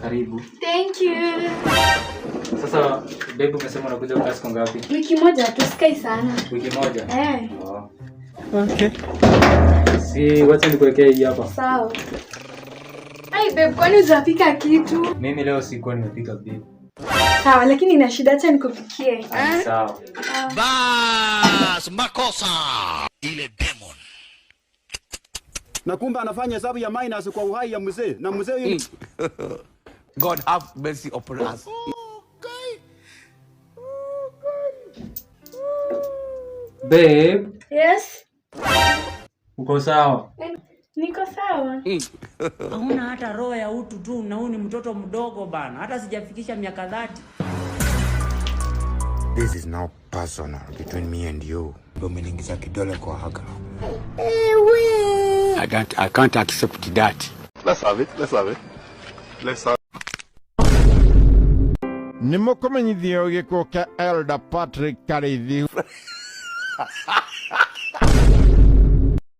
Karibu. Thank you. Sasa babe, umesema unakuja class kwa ngapi? Wiki moja tu, sikai sana. Wiki moja? Oh. Okay. Si wacha nikuwekee hii hapa. Sawa. Ai babe, kwani hujapika kitu? Mimi leo sikuwa nimepika babe. Sawa, lakini ina shida, acha nikupikie. Sawa. Bas, makosa. Ile demon. Na kumbe anafanya hesabu ya minus kwa uhai ya mzee. Na mzee God have mercy upon us. Babe, Yes. uko sawa? Niko sawa. Hauna hata roho ya utu tu, na huyu ni mtoto mdogo bana. Hata sijafikisha miaka 30. This is now personal between me and you. Umeniingiza kidole kwa haka. I can't accept that. Let's have it. Nimo kumenyithia gikuo kia Elder Patrick Karithi.